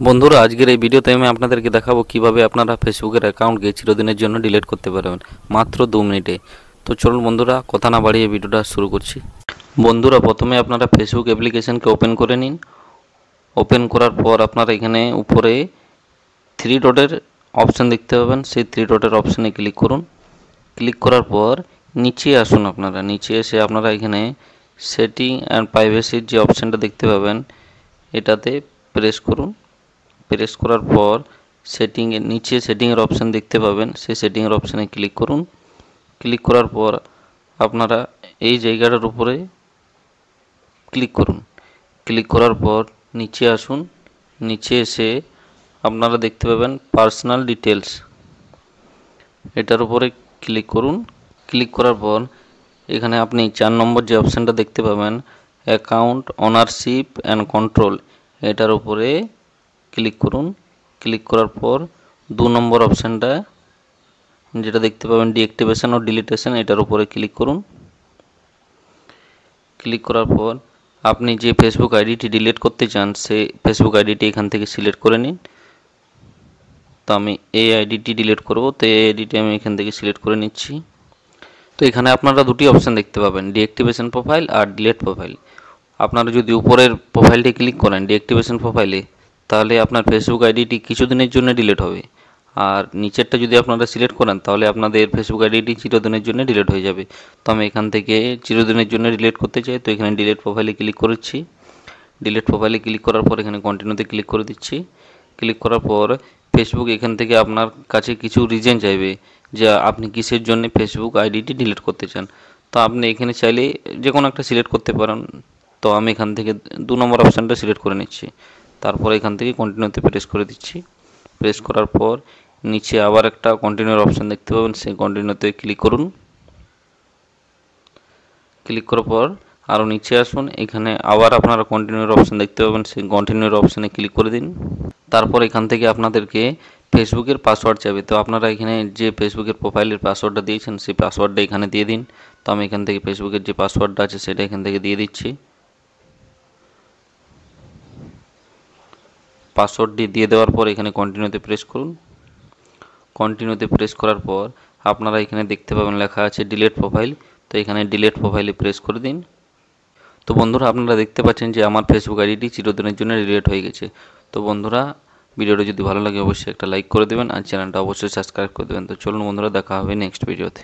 বন্ধুরা, আজকের এই ভিডিওতে আমি আপনাদেরকে দেখাবো কিভাবে আপনারা ফেসবুকের অ্যাকাউন্টকে চিরদিনের জন্য ডিলিট করতে পারবেন মাত্র 2 মিনিটে। তো চলুন বন্ধুরা, কথা না বাড়িয়ে ভিডিওটা শুরু করছি। বন্ধুরা, প্রথমে আপনারা ফেসবুক অ্যাপ্লিকেশনকে ওপেন করে নিন। ওপেন করার পর আপনারা এখানে উপরে 3 ডটের অপশান দেখতে পাবেন, সেই 3 ডটের অপশানে ক্লিক করুন। ক্লিক করার পর নিচে আসুন। আপনারা নিচে এসে আপনারা এখানে সেটিং অ্যান্ড প্রাইভেসির যে অপশানটা দেখতে পাবেন এটাতে প্রেস করুন। প্রেস করার পর সেটিংয়ের নিচে সেটিংয়ের অপশান দেখতে পাবেন, সেই সেটিংয়ের অপশানে ক্লিক করুন। ক্লিক করার পর আপনারা এই জায়গাটার উপরে ক্লিক করুন। ক্লিক করার পর নিচে আসুন। নিচে এসে আপনারা দেখতে পাবেন পার্সোনাল ডিটেলস, এটার উপরে ক্লিক করুন। ক্লিক করার পর এখানে আপনি 4 নম্বর যে অপশানটা দেখতে পাবেন অ্যাকাউন্ট ওনারশিপ অ্যান্ড কন্ট্রোল, এটার উপরে ক্লিক করুন। ক্লিক করার পর 2 নম্বর অপশানটা যেটা দেখতে পাবেন ডিঅ্যাক্টিভেশন ও ডিলিটেশন, এটার উপরে ক্লিক করুন। ক্লিক করার পর আপনি যে ফেসবুক আইডিটি ডিলিট করতে চান সেই ফেসবুক আইডিটি এখান থেকে সিলেক্ট করে নিন। তো আমি এই আইডিটি ডিলিট করব, তো এই আইডিটি আমি এখান থেকে সিলেক্ট করে নিচ্ছি। তো এখানে আপনারা দুটি অপশান দেখতে পাবেন, ডিঅ্যাক্টিভেশন প্রোফাইল আর ডিলিট প্রোফাইল। আপনারা যদি উপরের প্রোফাইলটি ক্লিক করেন ডিঅ্যাক্টিভেশন প্রোফাইলে, তাহলে আপনার ফেসবুক আইডিটি কিছুদিনের জন্য ডিলিট হবে। আর নিচেরটা যদি আপনারা সিলেক্ট করেন তাহলে আপনাদের ফেসবুক আইডিটি চিরদিনের জন্য ডিলিট হয়ে যাবে। তো আমি এখান থেকে চিরদিনের জন্য ডিলিট করতে চাই, তো এখানে ডিলিট প্রোফাইলে ক্লিক করেছি। ডিলিট প্রোফাইলে ক্লিক করার পর এখানে কন্টিনিউতে ক্লিক করে দিচ্ছি। ক্লিক করার পর ফেসবুক এখান থেকে আপনার কাছে কিছু রিজন চাইবে যে আপনি কিসের জন্য ফেসবুক আইডিটি ডিলিট করতে চান। তো আপনি এখানে চাইলে যে কোনো একটা সিলেক্ট করতে পারেন। তো আমি এখান থেকে 2 নম্বর অপশানটা সিলেক্ট করে নিচ্ছি। তারপর এখান থেকে কন্টিনিউতে প্রেস করে দিচ্ছি। প্রেস করার পর নিচে আবার একটা কন্টিনিউর অপশান দেখতে পাবেন, সেই কন্টিনিউতে ক্লিক করুন। ক্লিক করার পর আরও নিচে আসুন, এখানে আবার আপনারা কন্টিনিউর অপশান দেখতে পাবেন, সেই কন্টিনিউর অপশানে ক্লিক করে দিন। তারপর এখান থেকে আপনাদেরকে ফেসবুকের পাসওয়ার্ড চাইবে। তো আপনারা এখানে যে ফেসবুকের প্রোফাইলের পাসওয়ার্ডটা দিয়েছেন সেই পাসওয়ার্ডটা এখানে দিয়ে দিন। তো আমি এখান থেকে ফেসবুকের যে পাসওয়ার্ডটা আছে সেটা এখান থেকে দিয়ে দিচ্ছি। পাসওয়ার্ডটি দিয়ে দেওয়ার পর এখানে কন্টিনিউতে প্রেস করুন। কন্টিনিউতে প্রেস করার পর আপনারা এখানে দেখতে পাবেন লেখা আছে ডিলিট প্রোফাইল, তো এখানে ডিলিট প্রোফাইলে প্রেস করে দিন। তো বন্ধুরা, আপনারা দেখতে পাচ্ছেন যে আমার ফেসবুক আইডিটি চিরদিনের জন্য ডিলিট হয়ে গেছে। তো বন্ধুরা, ভিডিওটা যদি ভালো লাগে অবশ্যই একটা লাইক করে দেবেন আর চ্যানেলটা অবশ্যই সাবস্ক্রাইব করে দেবেন। তো চলুন বন্ধুরা, দেখা হবে নেক্সট ভিডিওতে।